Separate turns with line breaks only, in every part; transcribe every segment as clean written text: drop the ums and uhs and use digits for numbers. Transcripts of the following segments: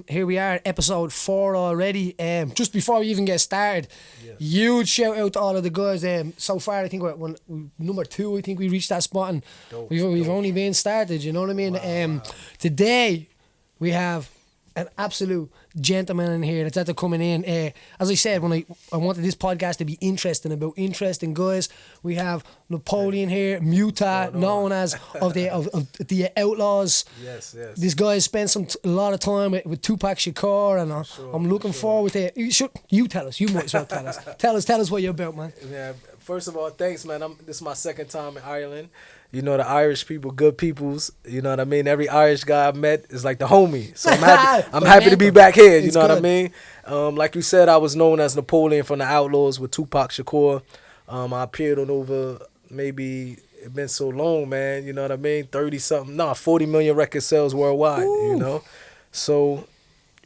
Here we are, episode 4 already. Just before we even get started,
Yeah.
huge shout out to all of the guys. So far, I think we're number 2. I think we reached that spot, and
Dope,
we've
dope.
only been started. You know what I mean?
Wow.
Today we have an absolute gentleman in here that's after coming in. As I said, when I wanted this podcast to be interesting, about interesting guys, we have Napoleon here, Mutah, known as of the Outlawz.
Yes.
This guy has spent a lot of time with Tupac Shakur, and I'm looking forward to it. You tell us. You might as well tell us. Tell us what you're about, man.
Yeah. First of all, thanks, man. This is my second time in Ireland. You know, the Irish people, good peoples. You know what I mean? Every Irish guy I've met is like the homie. So I'm happy to be back here. You
It's
know what I
good.
mean? Like you said, I was known as Napoleon from the Outlawz with Tupac Shakur. I appeared on over maybe it's been so long, man. You know what I mean? 40 million record sales worldwide.
Ooh.
You know, so.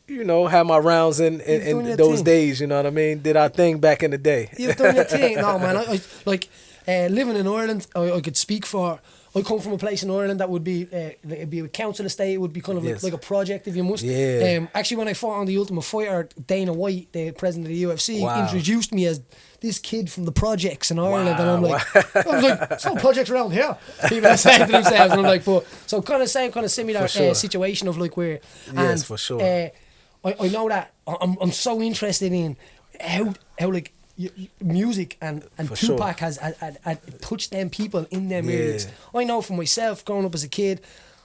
You know, had my rounds in
doing your
those
thing.
days, you know what I mean? Did our thing back in the day.
You've done your thing. No, man. I living in Ireland, I could speak for. I come from a place in Ireland that would be it'd be a council estate. It would be kind of
Yes.
like a project, if you must.
Yeah.
Actually, when I fought on the Ultimate Fighter, Dana White, the president of the UFC,
Wow.
introduced me as this kid from the projects in Ireland, and I'm
Wow.
like, I was like, there's no projects around here. People are saying to themselves, and I'm like, but so kind of similar
For sure.
situation of like where.
Yes,
and,
for sure.
I know that I'm so interested in how like music and
For sure.
Tupac has touched them people in them
Yeah.
areas. I know for myself growing up as a kid,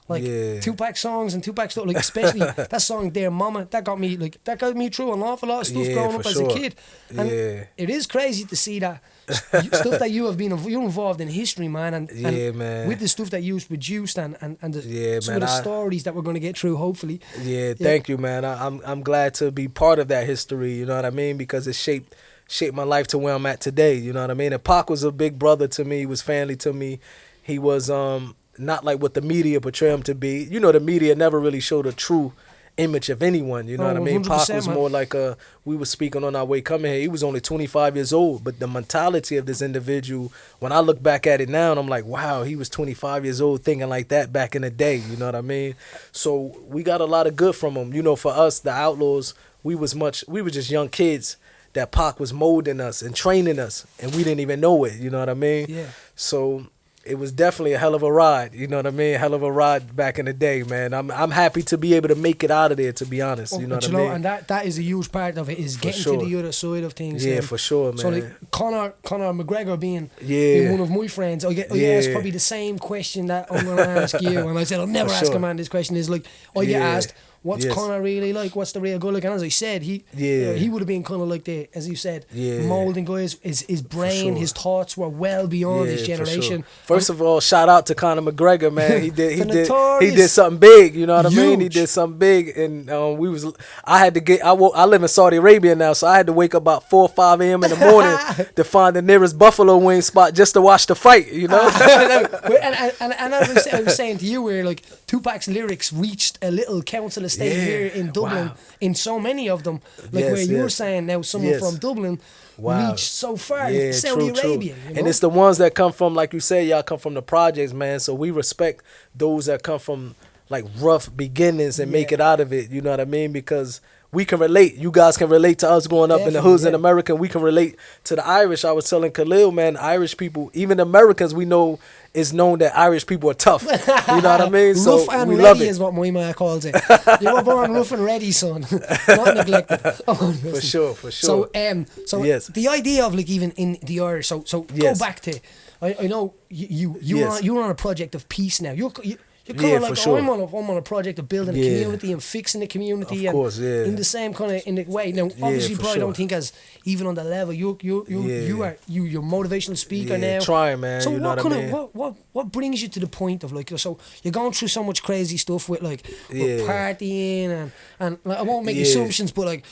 like
Yeah.
Tupac songs and Tupac stuff, like especially that song "Dear Mama," that got me through an awful lot of stuff
Yeah,
growing
for
up as
sure.
a kid. And
Yeah.
it is crazy to see that stuff that you're involved in history, man, and
Yeah, man.
with the stuff that you've produced and the,
Yeah,
some
man,
of the
I-
stories that we're going to get through, hopefully.
Yeah, thank you, man. I'm glad to be part of that history, you know what I mean? Because it shaped my life to where I'm at today, you know what I mean? And Pac was a big brother to me, he was family to me. He was not like what the media portray him to be. You know, the media never really showed a true image of anyone, you know what I mean? Pac
100%,
was
man.
more like we were speaking on our way coming here. He was only 25 years old, but the mentality of this individual, when I look back at it now, and I'm like, wow, he was 25 years old thinking like that back in the day, you know what I mean? So we got a lot of good from him. You know, for us, the Outlawz, we were just young kids that Pac was molding us and training us, and we didn't even know it, you know what I mean?
Yeah.
So it was definitely a hell of a ride, you know what I mean? Hell of a ride back in the day, man. I'm happy to be able to make it out of there, to be honest, you know
But
what I mean?
and that is a huge part of it, is getting
sure.
to the other side of things.
Yeah, for sure,
So
man.
like Conor McGregor being
Yeah.
one of my friends, I get
Yeah.
asked probably the same question that I'm going to ask you, and I said I'll never
For
ask
sure.
a man this question. Is like I get
Yeah.
asked, what's
Yes.
Conor really like? What's the real guy like? And as I said, he would have been kind of like as you said,
Yeah.
molding guys. His brain,
sure.
his thoughts were well beyond his
for
generation.
sure. First of all, shout out to Conor McGregor, man. He
The
did
notorious-
something big. You know what I mean? He
Huge.
did something big, and I live in Saudi Arabia now, so I had to wake up about 4 or 5 a.m. in the morning to find the nearest buffalo wing spot just to watch the fight. You know?
and as I was saying to you, where like Tupac's lyrics reached a little council estate
Yeah.
here in Dublin,
Wow.
in so many of them, like
Yes,
where you were
yes.
saying now, someone
Yes.
from Dublin
Wow.
reached so far,
Yeah,
Saudi
true.
Arabia, you know?
And it's the ones that come from, like you said, y'all come from the projects, man. So we respect those that come from like rough beginnings and make
Yeah.
it out of it. You know what I mean? Because we can relate. You guys can relate to us growing up in the
Definitely,
hoods in
yeah.
America. We can relate to the Irish. I was telling Khalil, man, Irish people, even Americans, we know it's known that Irish people are tough. You know what I mean? So
rough and
we
ready
love it.
is what my man calls it. You were born rough and ready, son. Not neglected.
For sure, for sure.
So
Yes.
the idea of like even in the Irish. So
Yes.
go back to. I know you
Yes.
you're on a project of peace now. You're kind
Yeah,
of like,
for sure.
I'm on a project of building a
Yeah.
community and fixing the community,
Of course, yeah.
in the same kind of in the way. Now, obviously,
for
probably
sure.
don't think as even on the level you're motivational speaker
Yeah,
now.
trying, man,
So
you know
what
what I
kind
mean?
of what brings you to the point of like, so you're going through so much crazy stuff with like with
Yeah.
partying and like, I won't make
Yeah.
assumptions, but like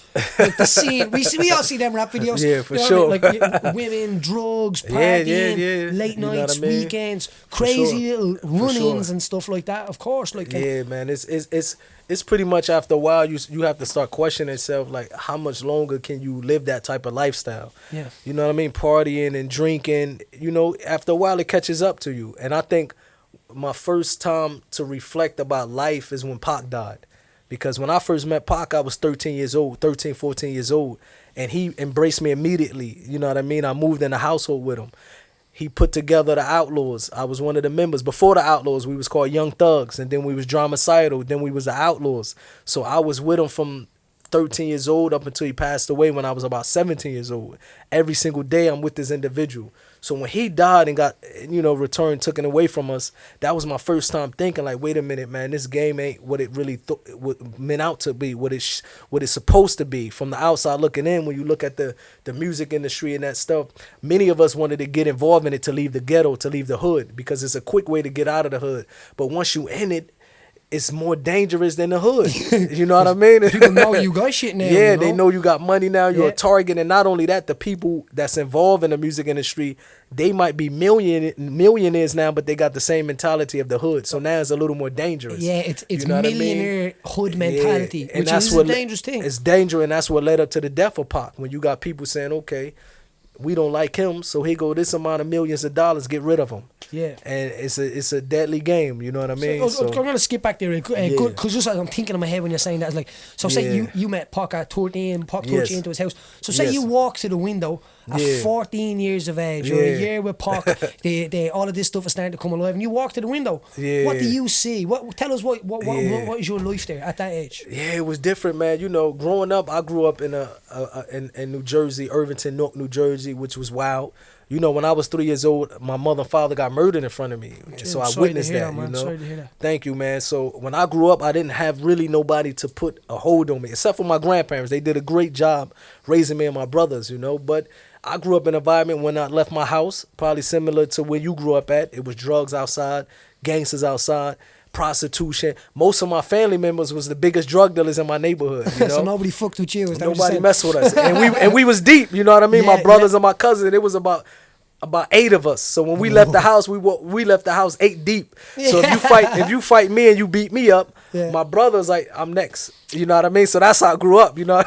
the scene we all see them rap videos.
Yeah, for
you know
sure.
what I mean? Like women, drugs,
Yeah,
partying,
yeah.
late
You know what
nights,
I mean?
weekends, crazy
sure.
little run-ins
sure.
and stuff like that. Of course, like
Yeah, man, it's pretty much after a while you have to start questioning yourself, like how much longer can you live that type of lifestyle?
Yeah.
You know what I mean? Partying and drinking, you know, after a while it catches up to you. And I think my first time to reflect about life is when Pac died. Because when I first met Pac, I was 14 years old. And he embraced me immediately. You know what I mean? I moved in a household with him. He put together the Outlawz. I was one of the members. Before the Outlawz, we was called Young Thugs. And then we was Dramacidal. Then we was the Outlawz. So I was with him from 13 years old up until he passed away when I was about 17 years old. Every single day I'm with this individual. So when he died and got, returned, taken away from us, that was my first time thinking like, wait a minute, man, this game ain't what it really meant out to be, what it's supposed to be. From the outside looking in, when you look at the music industry and that stuff, many of us wanted to get involved in it to leave the ghetto, to leave the hood, because it's a quick way to get out of the hood. But once you in it, it's more dangerous than the hood. You know what I mean?
People know you got shit now.
Yeah, they know you got money now. You're a target. And not only that, the people that's involved in the music industry, they might be millionaires now, but they got the same mentality of the hood. So now it's a little more dangerous.
Yeah, it's millionaire hood mentality,
and
which is a dangerous thing.
It's dangerous, and that's what led up to the death of Pac. When you got people saying, okay, we don't like him, so here go this amount of millions of dollars, get rid of him.
Yeah.
And it's a deadly game, you know what I mean?
So I'm going to skip back there, because just I'm thinking in my head when you're saying that, it's like, so say you met Pac at 13, Pac took you into his house. So say you walk to the window at 14 years of age, you're a year with Pac, all of this stuff is starting to come alive, and you walk to the window. What do you see? Tell us what is your life there at that age?
Yeah, it was different, man. You know, growing up, I grew up in in New Jersey, Irvington, Newark, New Jersey, which was wild. You know, when I was 3 years old, my mother and father got murdered in front of me. So I witnessed that, you know.
Sorry to hear that.
Thank you, man. So when I grew up, I didn't have really nobody to put a hold on me, except for my grandparents. They did a great job raising me and my brothers, you know. But I grew up in an environment when I left my house, probably similar to where you grew up at. It was drugs outside, gangsters outside, prostitution. Most of my family members was the biggest drug dealers in my neighborhood. You know?
So nobody fucked with you.
Nobody messed with us, and we was deep. You know what I mean? My brothers and my cousins. It was about 8 of us. So when we left the house, we left the house 8 deep. So if you fight me and you beat me up, my brother's like, I'm next. You know what I mean? So that's how I grew up, you know.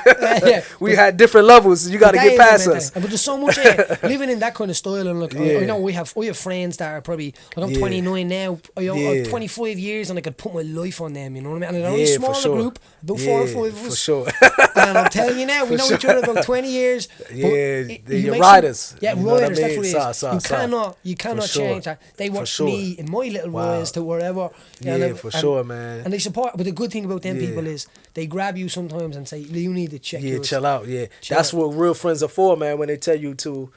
We had different levels. You got to get past us.
But there's so much living in that kind of style. And look, I know we have friends that are probably, like I'm 29 now, I'm 25 years, and I could put my life on them, you know what I mean? And they're only a smaller group, about 4 or 5 of us.
For sure.
And I'm telling you now, we know each other about 20 years.
You're riders.
Yeah,
you know
riders,
what I mean?
That's what it is. You cannot change that. They watch me in my little rise to wherever.
For sure, man.
And they support, but the good thing about them people is they grab you sometimes and say, you need to check yours.
Chill out, That's what real friends are for, man, when they tell you to,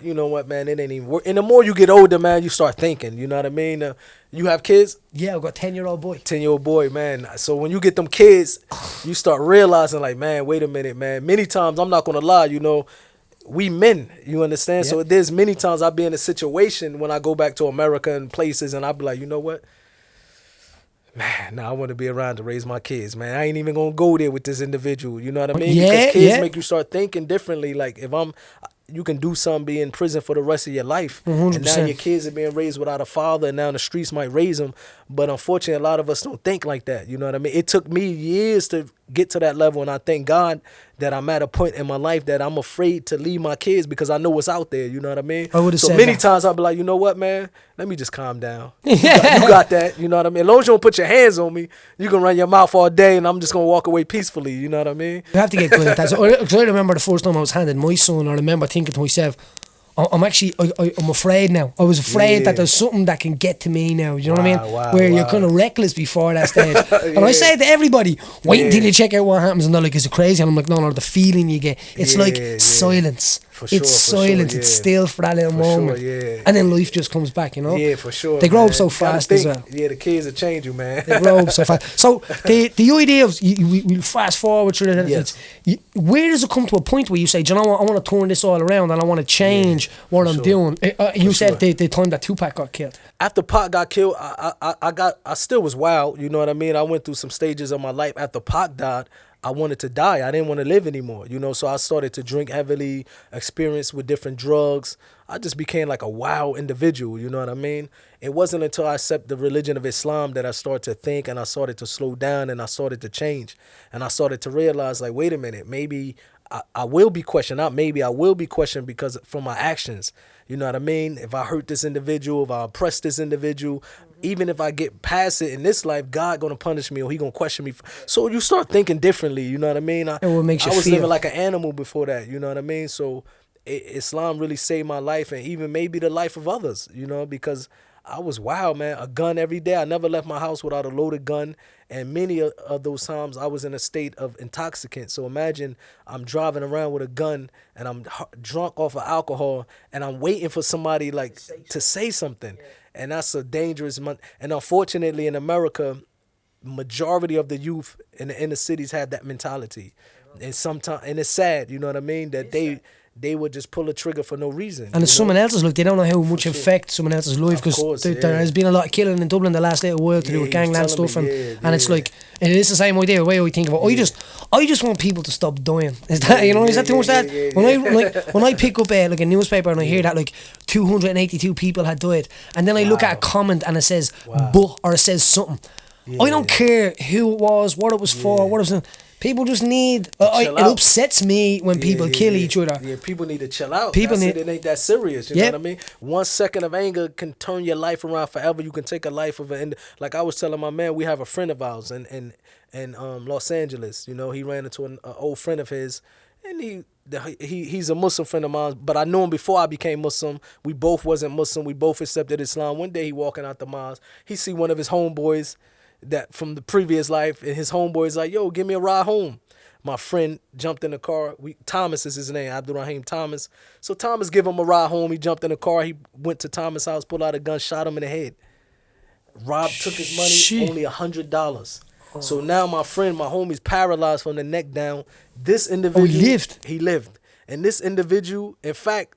you know what, man, it ain't even work. And the more you get older, man, you start thinking, you know what I mean? You have kids?
Yeah, I've got a 10-year-old boy.
10-year-old boy, man. So when you get them kids, you start realizing, like, man, wait a minute, man. Many times, I'm not going to lie, you know, we men, you understand? Yep. So there's many times I'll be in a situation when I go back to America and places, and I'll be like, you know what? Man, now I want to be around to raise my kids, man. I ain't even going to go there with this individual, you know what I mean? Because kids make you start thinking differently. Like, if you can do something, be in prison for the rest of your life. 100%. And now your kids are being raised without a father, and now the streets might raise them. But unfortunately, a lot of us don't think like that, you know what I mean? It took me years to get to that level, and I thank God that I'm at a point in my life that I'm afraid to leave my kids because I know what's out there, you know what I mean? So many times I'll be like, you know what, man? Let me just calm down. You got that, you know what I mean? As long as you don't put your hands on me, you can run your mouth all day, and I'm just going to walk away peacefully, you know what I mean?
You have to get good at that. So I remember the first time I was handed my son, I remember thinking to myself, I'm afraid now. I was afraid that there's something that can get to me now. You know what I mean? Where you're kind of reckless before that stage. And I say to everybody, wait until you check out what happens. And they're like, is it crazy? And I'm like, no, the feeling you get. It's like silence. It's silence. It's still for that little moment. And then life just comes back, you know?
Yeah, for sure.
They grow up so fast as well.
Yeah, the kids will change you, man.
They grow up so fast. So the idea of, we'll fast forward through that. Where does it come to a point where you say, do you know what, I want to turn this all around and I want to change what I'm doing? You said the time that Tupac got killed.
After Pac got killed, I still was wild, you know what I mean? I went through some stages of my life. After Pac died, I wanted to die. I didn't want to live anymore, you know? So I started to drink heavily, experience with different drugs. I just became like a wild individual, you know what I mean? It wasn't until I accepted the religion of Islam that I started to think, and I started to slow down, and I started to change. And I started to realize, like, wait a minute, maybe I will be questioned. Not maybe, I will be questioned because from my actions. You know what I mean? If I hurt this individual, if I oppress this individual, even if I get past it in this life, God gonna punish me or he gonna question me. So you start thinking differently, you know what I mean? I was living like an animal before that, you know what I mean? So Islam really saved my life and even maybe the life of others, you know, because I was wild, man. A gun every day. I never left my house without a loaded gun. And many of those times I was in a state of intoxicant. So imagine I'm driving around with a gun and I'm drunk off of alcohol and I'm waiting for somebody like to say something. Yeah. And that's a dangerous month. And unfortunately in America, majority of the youth in the inner cities have that mentality. And sometimes, and it's sad, you know what I mean, that they would just pull a trigger for no reason.
And it's someone else's life. They don't know how much affect someone else's life, because there has been a lot of killing in Dublin the last little while to do with gangland stuff, and it's like, and it's the same idea, the way I think about it. I just want people to stop dying. Is that, you know, is that too much that? When I pick up like a newspaper and I hear that like 282 people had died, and then I look at a comment and it says but, or it says something. I don't care who it was, what it was for, what it was. People just need. It upsets me when people kill each other.
Yeah, people need to chill out. It ain't that serious. You know what I mean? 1 second of anger can turn your life around forever. You can take a life of an. Like I was telling my man, we have a friend of ours in Los Angeles. You know, he ran into an old friend of his, and he's a Muslim friend of mine. But I knew him before I became Muslim. We both wasn't Muslim. We both accepted Islam. One day he walking out the mosque. He see one of his homeboys that from the previous life, and his homeboy's like, yo, give me a ride home. My friend jumped in the car. Thomas is his name, Abdurrahim Thomas. So Thomas give him a ride home. He jumped in the car. He went to Thomas' house, pulled out a gun, shot him in the head. Rob took his money, only $100. So now my friend, my homie's paralyzed from the neck down. This individual, he lived. And this individual, in fact,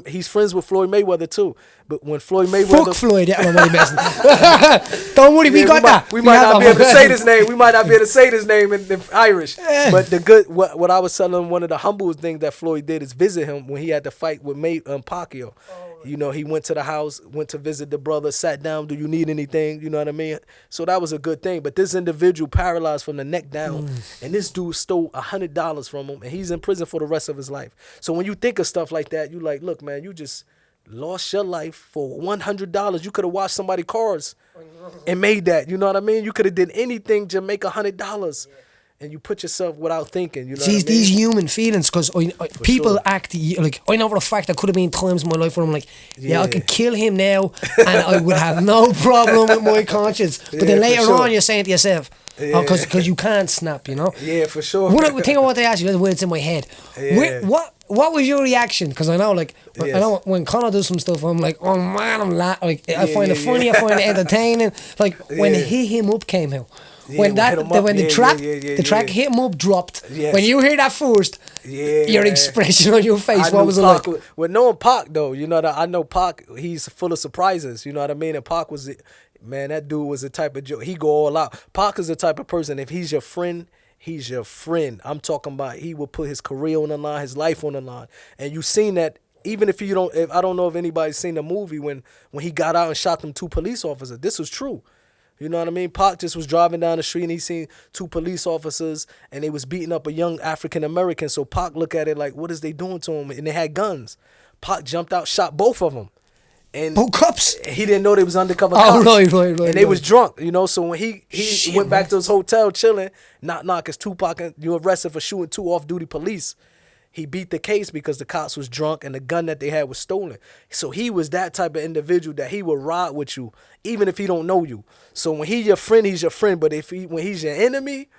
he's friends with Floyd Mayweather too. But when Floyd Mayweather...
Fuck Floyd, that money messing. Don't worry, we got that.
We might not be able to say this name. We might not be able to say this name in Irish. But what I was telling him, one of the humblest things that Floyd did is visit him when he had to fight with Pacquiao. You know, he went to the house, went to visit the brother, sat down, do you need anything? You know what I mean? So that was a good thing. But this individual paralyzed from the neck down, and this dude stole $100 from him, and he's in prison for the rest of his life. So when you think of stuff like that, you like, look, man, you just lost your life for $100. You could have watched somebody cars and made that. You know what I mean? You could have did anything to make $100. And you put yourself without thinking, you know.
See, these human feelings, because people act like, I know for a fact there could have been times in my life where I'm like, I could kill him now and I would have no problem with my conscience. But then later on, you're saying to yourself, because you can't snap, you know.
Yeah, for sure.
Think of what they ask you, that's when it's in my head. What was your reaction? Because I know, like, I know when Connor does some stuff, I'm like, oh man, I'm like, I find it funny, I find it entertaining. Like when Hit Him Up came out. When the track Hit Him Up dropped, when you hear that first, your expression on your face, what was it like?
With knowing Pac though, you know, that I know Pac, he's full of surprises, you know what I mean? And Pac was, man, that dude was the type of joke, he go all out. Pac is the type of person, if he's your friend, he's your friend. I'm talking about he will put his career on the line, his life on the line. And you seen that, even if you don't, I don't know if anybody's seen the movie when he got out and shot them 2 police officers. This was true. You know what I mean? Pac just was driving down the street and he seen 2 police officers and they was beating up a young African American. So Pac looked at it like, what is they doing to him? And they had guns. Pac jumped out, shot both of them. And
both cops?
He didn't know they was undercover cops.
Right.
And they was drunk, you know. So when he went back to his hotel chilling, knock, it's Tupac, and you arrested for shooting 2 off-duty police. He beat the case because the cops was drunk and the gun that they had was stolen. So he was that type of individual that he would ride with you, even if he don't know you. So when he's your friend, he's your friend. But when he's your enemy,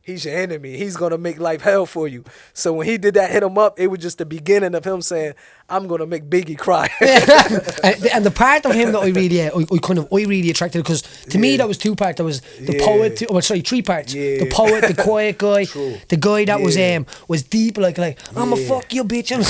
he's your enemy. He's going to make life hell for you. So when he did that Hit Him Up, it was just the beginning of him saying, I'm going to make Biggie cry.
and the part of him that I really attracted, because to me that was 2 parts. There was the poet, 3 parts. The poet, the quiet guy, the guy that was deep, like I'm a fuck you bitch, I'm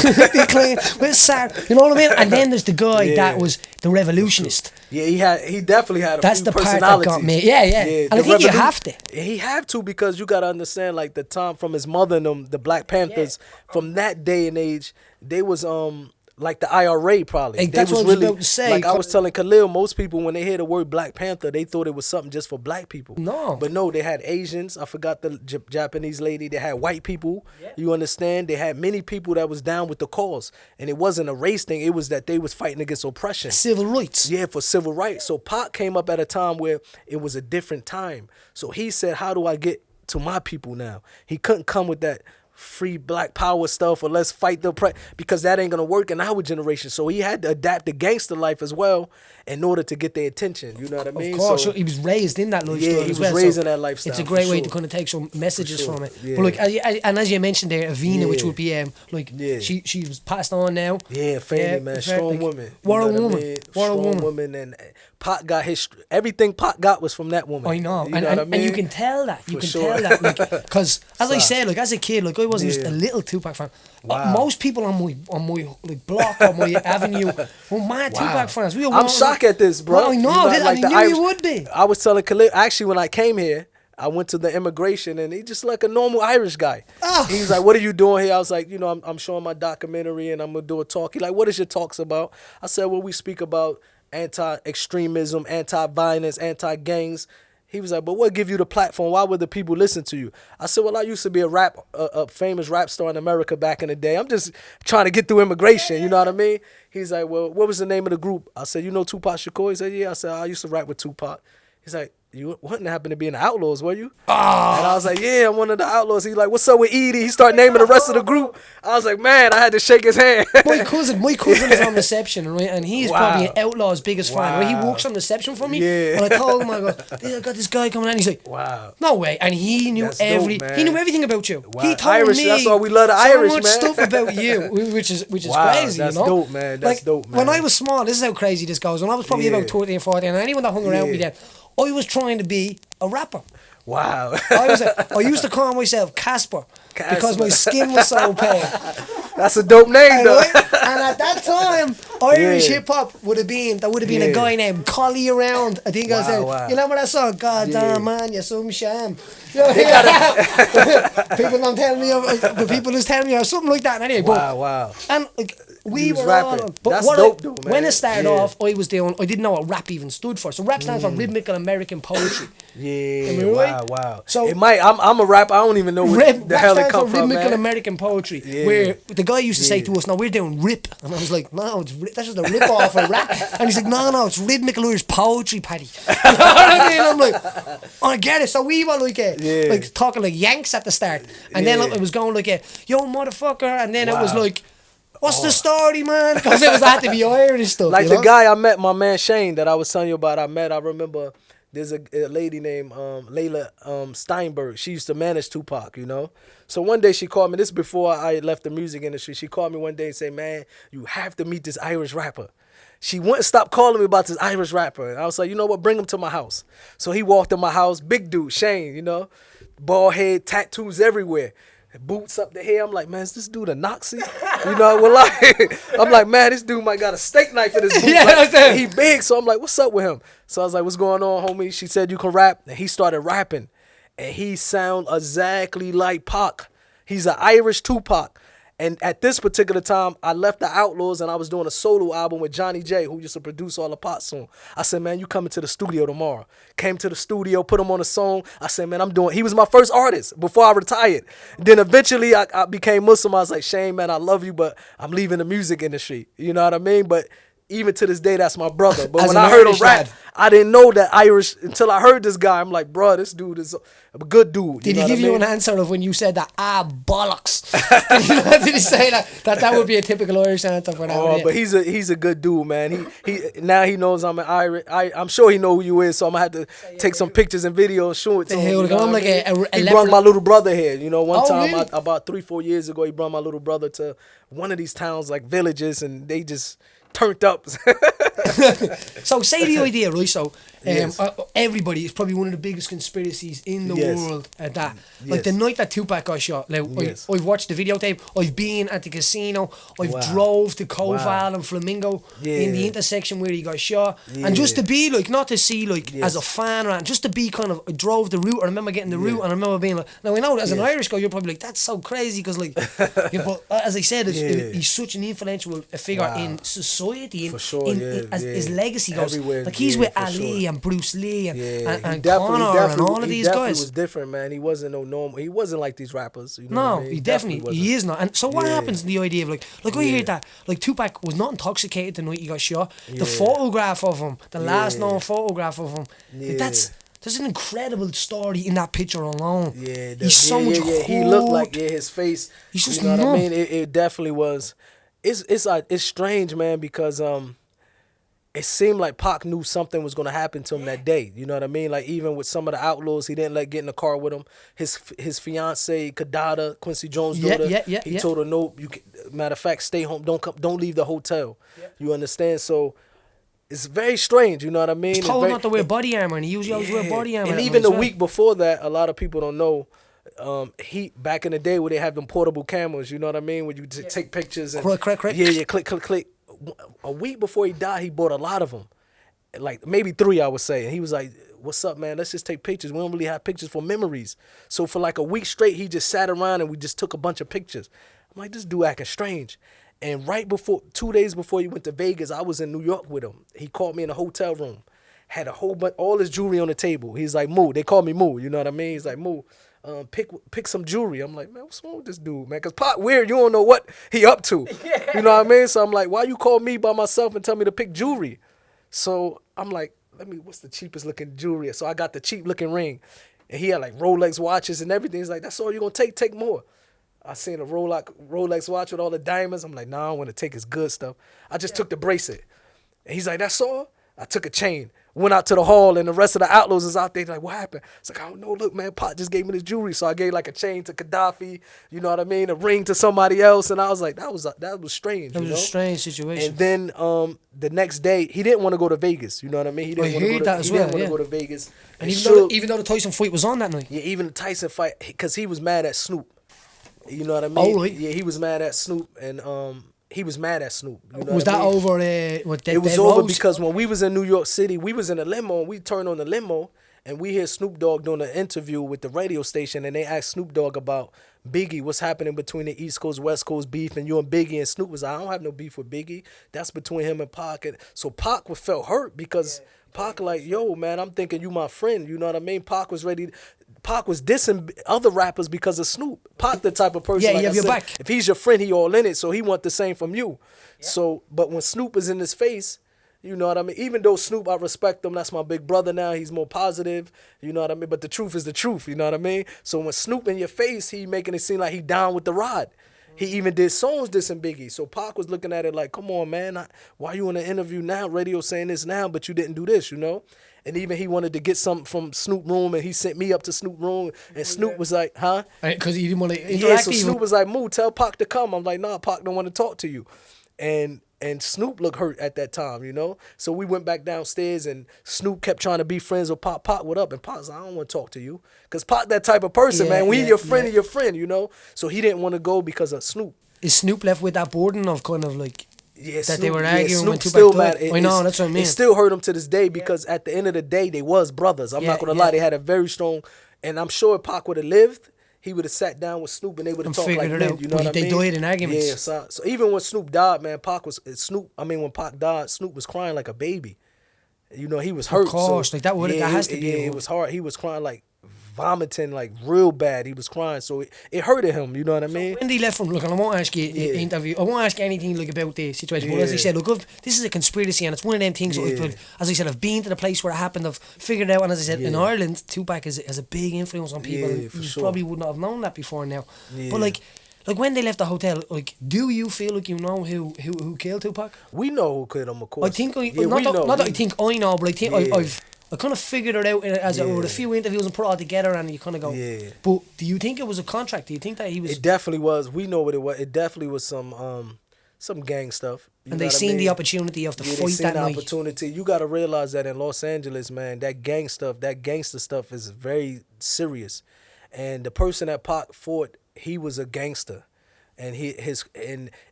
we're sad, you know what I mean? And then there's the guy that was the revolutionist.
Yeah, he definitely had
That's the part that got me. Yeah. And I think you have to.
He have to, because you got to understand, like, the time from his mother and them, the Black Panthers, from that day and age, they was like the IRA probably.
Hey, that's what I was about to say.
Like I was telling Khalil, most people when they hear the word Black Panther, they thought it was something just for black people.
No.
But no, they had Asians. I forgot the Japanese lady. They had white people. Yeah. You understand? They had many people that was down with the cause. And it wasn't a race thing. It was that they was fighting against oppression.
Civil rights.
Yeah, for civil rights. So Pac came up at a time where it was a different time. So he said, how do I get to my people now? He couldn't come with that free black power stuff or let's fight the because that ain't gonna work in our generation. So he had to adapt the gangster life as well in order to get their attention. You know what I mean?
Of course, so he was raised in that lifestyle.
Yeah, he was raised in that lifestyle.
It's a great way to kind of take some messages from it.
Yeah.
But like, as you mentioned there, Avina, which would be she was passed on now.
Yeah, family man, strong woman.
What a woman!
I mean? What a woman, and Pac got everything Pac got was from that woman.
I know,
you know what I mean?
And you can tell that. You can tell that, because as I said, like as a kid, like I wasn't just a little Tupac fan.
Wow.
Most people on my like block or my avenue were mad Tupac fans.
I'm shocked at this, bro.
Well, I know. I knew you would be.
I was telling Khalil, actually, when I came here, I went to the immigration, and he just like a normal Irish guy. Oh. He was like, "What are you doing here?" I was like, I'm showing my documentary, and I'm gonna do a talk. He like, "What is your talks about?" I said, "Well, we speak about anti-extremism, anti-violence, anti-gangs." He was like, "But what give you the platform? Why would the people listen to you?" I said, "Well, I used to be a famous rap star in America back in the day. I'm just trying to get through immigration, you know what I mean?" He's like, "Well, what was the name of the group?" I said, "You know Tupac Shakur?" He said, "Yeah." I said, "I used to rap with Tupac." He's like, "You wouldn't happen to be in the Outlaws, were you?" Oh. And I was like, "Yeah, I'm one of the Outlaws." He's like, "What's up with Edie?" He started naming the rest of the group. I was like, "Man," I had to shake his hand.
My cousin is on reception, right? And he's probably an Outlaw's biggest fan. Right? He works on reception for me.
Yeah.
And I told him, I got this guy coming in. He's like, "Wow, no way!" And he knew everything about you.
Wow.
He told
Irish,
me
that's why we love the Irish,
much stuff about you, which is
wow,
crazy.
That's
you know?
dope, man. That's dope, man.
When I was small, this is how crazy this goes. When I was probably about 13, 14, and anyone that hung around with me then, I was trying to be a rapper.
Wow.
I used to call myself Casper because my skin was so pale.
That's a dope name, though.
And at that time, Irish hip hop would have been a guy named Collie Around. I think I was there. You know what I saw? God damn, man, you're some sham. You know, people don't tell me, but people just tell me something like that. Anyway,
wow.
And like, we were
rapping.
all. But
that's dope, though, man.
When it started off, I didn't know what rap even stood for. So rap stands for rhythmical American poetry.
Yeah, wow.
So
it might. I'm a rapper. I don't even know what the hell it come from, man.
Rhythmical American poetry, where the guy used to say to us, "No, we're doing rip," and I was like, "No, that's just a rip off of rap." And he's like, "No, it's rhythmical Irish poetry, Paddy." You know what I mean? I'm like, I get it. So we were like talking like Yanks at the start, and then it was going like "Yo, motherfucker," and then it was like, "What's the story, man?" Because it was had to be Irish stuff.
Like the guy I met, my man Shane, that I was telling you about. I remember there's a lady named Layla Steinberg. She used to manage Tupac, you know. So one day she called me. This is before I left the music industry. She called me one day and said, "Man, you have to meet this Irish rapper." She wouldn't stop calling me about this Irish rapper. And I was like, "You know what? Bring him to my house." So he walked in my house. Big dude, Shane, you know. Bald head, tattoos everywhere. Boots up the hair. I'm like, "Man, is this dude a Nazi?" You know, I'm like, "Man, this dude might got a steak knife in his boot." Like, he big. So I'm like, "What's up with him?" So I was like, "What's going on, homie?" She said, "You can rap." And he started rapping. And he sound exactly like Pac. He's an Irish Tupac. And at this particular time, I left the Outlawz and I was doing a solo album with Johnny J, who used to produce all the Pac songs. I said, "Man, you coming to the studio tomorrow." Came to the studio, put him on a song. I said, "Man, he was my first artist before I retired." Then eventually I became Muslim. I was like, "Shane, man, I love you, but I'm leaving the music industry." You know what I mean? But even to this day, that's my brother. But when I heard him rap, I didn't know that Irish until I heard this guy. I'm like, "Bro, this dude is a good dude."
Did he give you an answer of when you said that? Bollocks. Did he say that would be a typical Irish answer for that?
Oh, but he's a good dude, man. He now he knows I'm an Irish. I'm sure he know who you is. So I'm gonna have to take some pictures and videos, show it to him. He brought my little brother here. You know, one time really? About 3-4 years ago, he brought my little brother to one of these towns like villages, and they just turned up.
So say the idea, right? So
Yes.
Everybody, it's probably one of the biggest conspiracies in the world at that. Like the night that Tupac got shot, like, I've watched the videotape, I've been at the casino, I've drove to Koval and Flamingo in the intersection where he got shot. And just to be like, not to see like as a fan, or just to be kind of, I drove the route, I remember getting the route, and I remember being like, now I know as an Irish guy, you're probably like, that's so crazy, because like, but as I said, he's such an influential figure in society,
for sure,
as his legacy goes.
Everywhere,
like he's with Ali and Bruce Lee and
he
Connor and all of these guys.
He was different, man. He wasn't no normal. He wasn't like these rappers. You know
no,
what I mean?
he definitely he is not. And so what happens in the idea of like I hear that like Tupac was not intoxicated the night he got shot. The photograph of him, the last known photograph of him, like there's an incredible story in that picture alone. Yeah, he's so much cold.
He looked like his face.
He's just
you know what I mean? It definitely was. It's strange, man, because it seemed like Pac knew something was gonna happen to him that day. You know what I mean? Like even with some of the Outlawz, he didn't get in the car with him. His fiance Kadada, Quincy Jones' daughter. He told her no. Matter of fact, stay home. Don't leave the hotel. You understand? So it's very strange. You know what I mean?
He's told not to wear body armor, and he usually always wear body armor.
And even the week before that, a lot of people don't know. He back in the day where they have them portable cameras. You know what I mean? Where you take pictures and
click.
click. A week before he died, he bought a lot of them, like maybe 3, I would say. And he was like, "What's up, man? Let's just take pictures. We don't really have pictures for memories." So for like a week straight, he just sat around and we just took a bunch of pictures. I'm like, this dude acting strange. And right before, 2 days before he went to Vegas, I was in New York with him. He called me in a hotel room, had a whole bunch, all his jewelry on the table. He's like, Moo. They call me Moo. You know what I mean? He's like, Moo. Pick some jewelry. I'm like, man, what's wrong with this dude, man? Because Pac weird, you don't know what he up to. You know what I mean? So I'm like, why you call me by myself and tell me to pick jewelry? So I'm like, what's the cheapest looking jewelry? So I got the cheap looking ring. And he had like Rolex watches and everything. He's like, that's all you're going to take more. I seen a Rolex watch with all the diamonds. I'm like, nah, I don't want to take his good stuff. I just took the bracelet. And he's like, that's all? I took a chain. Went out to the hall, and the rest of the Outlawz is out there. Like, what happened? It's like, I don't know. Look, man, Pac just gave me this jewelry. So I gave like a chain to Gaddafi, you know what I mean? A ring to somebody else. And I was like, that was strange.
That was a strange situation.
And then the next day, he didn't want to go to Vegas. You know what I mean? He didn't want to go to Vegas.
And even though the Tyson fight was on that night.
Yeah, even the Tyson fight, because he was mad at Snoop. You know what I mean?
Oh, right.
Yeah, he was mad at Snoop, and he was mad at Snoop. You know
was that
mean?
Over?
It was over because when we was in New York City, we was in a limo, and we turned on the limo, and we hear Snoop Dogg doing an interview with the radio station, and they asked Snoop Dogg about Biggie, what's happening between the East Coast, West Coast beef, and you and Biggie, and Snoop was like, I don't have no beef with Biggie. That's between him and Pac. And so Pac felt hurt because Pac like, yo, man, I'm thinking you my friend. You know what I mean? Pac was dissing other rappers because of Snoop. Pac the type of person,
yeah,
like
you have your back.
If he's your friend, he all in it, so he want the same from you. Yeah. So, but when Snoop is in his face, you know what I mean? Even though Snoop, I respect him, that's my big brother now, he's more positive, you know what I mean? But the truth is the truth, you know what I mean? So when Snoop in your face, he making it seem like he down with the rod. He even did songs dissing Biggie. So Pac was looking at it like, come on, man, why you in an interview now, radio saying this now, but you didn't do this, you know? And even he wanted to get something from Snoop room, and he sent me up to Snoop room, and Snoop was like, huh?
Because he didn't want to interact.
Yeah, so Snoop was like, Moo, tell Pac to come. I'm like, nah, Pac don't want to talk to you. And Snoop looked hurt at that time, you know? So we went back downstairs, and Snoop kept trying to be friends with Pac. Pac, what up? And Pac's like, I don't want to talk to you. Because Pac that type of person, man. When your friend and your friend, you know? So he didn't want to go because of Snoop.
Is Snoop left with that burden of kind of like...
Yeah,
that they were arguing when Tupac
still mad.
I know, that's what I mean.
It still hurt him to this day because at the end of the day, they was brothers. I'm not going to lie. They had a very strong... And I'm sure if Pac would have lived, he would have sat down with Snoop and they would have talked like men. You know what I mean?
They died in arguments.
Yeah, so even when Snoop died, man, when Pac died, Snoop was crying like a baby. You know, he was hurt.
Of course, like that has to be.
Yeah, it was hard. He was crying like vomiting like real bad. He was crying, so it hurted him. You know what I mean?
When they left from, look, and I won't ask you interview. I won't ask you anything like about the situation. But as I said, look, this is a conspiracy, and it's one of them things. As I said, I've been to the place where it happened. I've figured it out, and as I said, in Ireland, Tupac has a big influence on people.
Yeah,
and you probably would not have known that before now. Yeah. But like when they left the hotel, like, do you feel like you know who killed Tupac?
We know who killed him, of course.
I think not that I think I know, but I think I kind of figured it out as it were a few interviews and put it all together, and you kind of go, But do you think it was a contract? Do you think that he was...
It definitely was. We know what it was. It definitely was some some gang stuff.
And they seen the opportunity of the fight
they seen
that
the
night.
opportunity. You got to realize that in Los Angeles, man, that gangster stuff is very serious. And the person that Pac fought, he was a gangster. And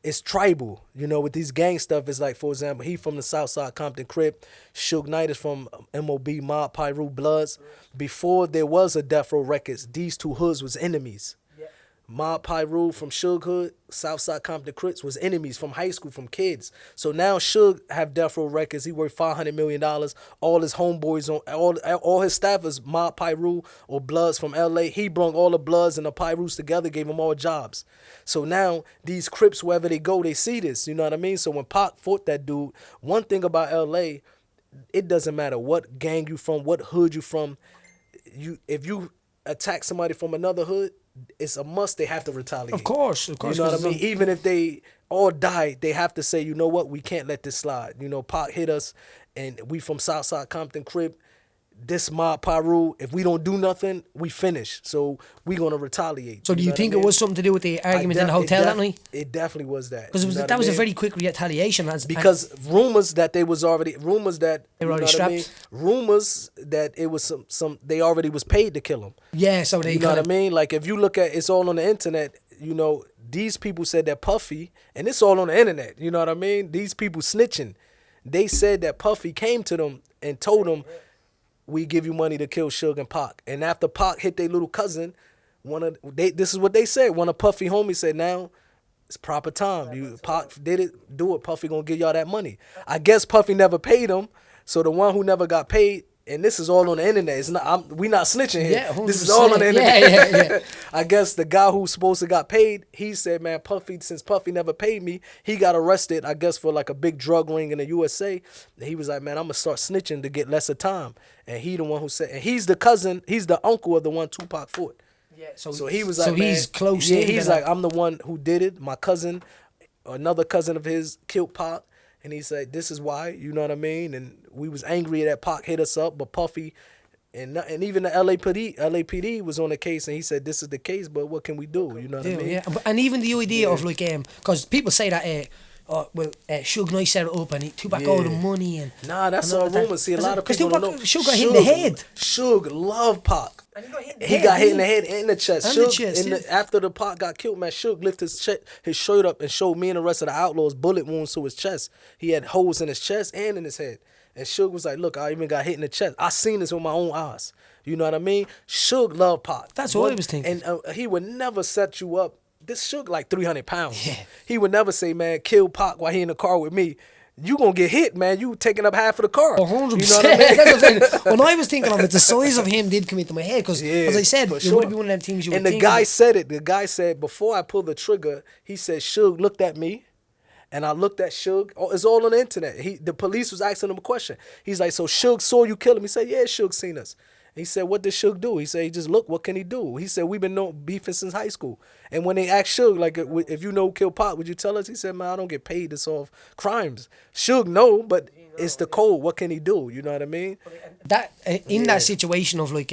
it's tribal, you know, with these gang stuff. It's like, for example, he from the Southside Compton Crip. Suge Knight is from MOB, Mob Pyru Bloods. Before there was a Death Row Records, these two hoods was enemies. Mob Pyru from Suge Hood, Southside Compton Crips was enemies from high school, from kids. So now Suge have Death Row Records. He worth $500 million. All his homeboys, all his staff is Mob Pyru or Bloods from LA. He brought all the Bloods and the Pyrus together, gave them all jobs. So now these Crips, wherever they go, they see this. You know what I mean? So when Pac fought that dude, one thing about LA, it doesn't matter what gang you from, what hood you from. If you attack somebody from another hood, it's a must. They have to retaliate.
Of course.
You know what I mean? Even if they all die, they have to say, you know what, we can't let this slide. You know, Pac hit us, and we from Southside Compton Crib. This Mob Pyru, if we don't do nothing, we finish. So we gonna retaliate.
So do you think it was something to do with the argument in the hotel that night?
It definitely was that.
Because that was a very quick retaliation.
Because rumors that they were already
strapped.
Rumors that it was some they already was paid to kill him.
Yeah, so they,
you know what I mean? Like if you look at, it's all on the internet. You know, these people said that Puffy, and it's all on the internet. You know what I mean? These people snitching. They said that Puffy came to them and told them, we give you money to kill Suge and Pac. And after Pac hit their little cousin, this is what they said. One of Puffy homies said, now it's proper time. Pac did it, do it. Puffy gonna give y'all that money. I guess Puffy never paid him. So the one who never got paid, and this is all on the internet. It's not. We not snitching here.
Yeah,
this is all on the internet.
Yeah.
I guess the guy who's supposed to got paid, he said, man, since Puffy never paid me, he got arrested, I guess, for like a big drug ring in the USA. And he was like, man, I'm going to start snitching to get lesser time. And he the one who said, and he's the uncle of the one Tupac fought. Yeah, so he was like, so he's close. Yeah, he's like, I'm the one who did it. My cousin, another cousin of his, killed Pac. And he said, this is why, you know what I mean? And we was angry that Pac hit us up, but Puffy and even the LAPD was on the case, and he said, this is the case, but what can we do? You know what I mean?
Yeah, and even the idea of like, because people say that, Suge Knight set it up and Tupac owed him money. And
nah, that's all rumors. See, a lot of people don't know.
Suge got hit in the head.
Suge loved Pac.
And
he got hit in the head and the chest.
And
after the Pac got killed, man, Suge lifted his shirt up and showed me and the rest of the Outlawz bullet wounds to his chest. He had holes in his chest and in his head. And Suge was like, look, I even got hit in the chest. I seen this with my own eyes. You know what I mean? Suge loved Pac.
That's what I was thinking.
And he would never set you up. This Suge like 300 pounds.
Yeah.
He would never say, man, kill Pac while he in the car with me. You gonna get hit, man. You taking up half of the car.
100%.
You know what I mean?
When I was thinking of it, the size of him did come into my head because, as I said, it would be one of them things you would think.
And the guy said it. The guy said, before I pulled the trigger, he said, Suge looked at me, and I looked at Suge. Oh, it's all on the internet. The police was asking him a question. He's like, so Suge saw you kill him? He said, yeah, Suge seen us. He said, what did Suge do? He said, he just look, what can he do? He said, we've been beefing since high school. And when they asked Suge, like, if you know kill Pac, would you tell us? He said, man, I don't get paid to solve crimes. Suge, no, but it's the code. What can he do? You know what I mean?
That that situation of like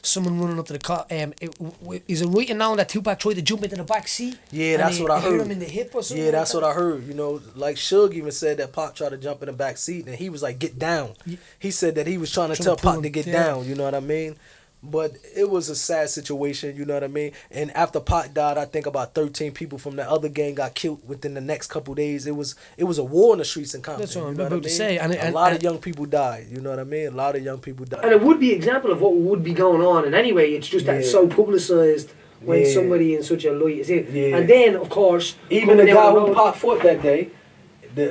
someone running up to the car, is it right now that Tupac tried to jump into the back seat?
Yeah, that's what I heard.
Hit him in the hip or something.
Yeah, that's what I heard. You know, like Suge even said that Pac tried to jump in the back seat, and he was like, "Get down." He said that he was trying to tell Pac to get down. You know what I mean? But it was a sad situation, you know what I mean? And after Pac died, I think about 13 people from the other gang got killed within the next couple of days. It was a war in the streets in Compton.
That's what I'm
about
to say. And
a lot of young people died, you know what I mean? A lot of young people died.
And it would be an example of what would be going on. And anyway, it's just that it's so publicised when somebody in such a light is in. Yeah. And then, of course,
even the guy who Pac fought that day,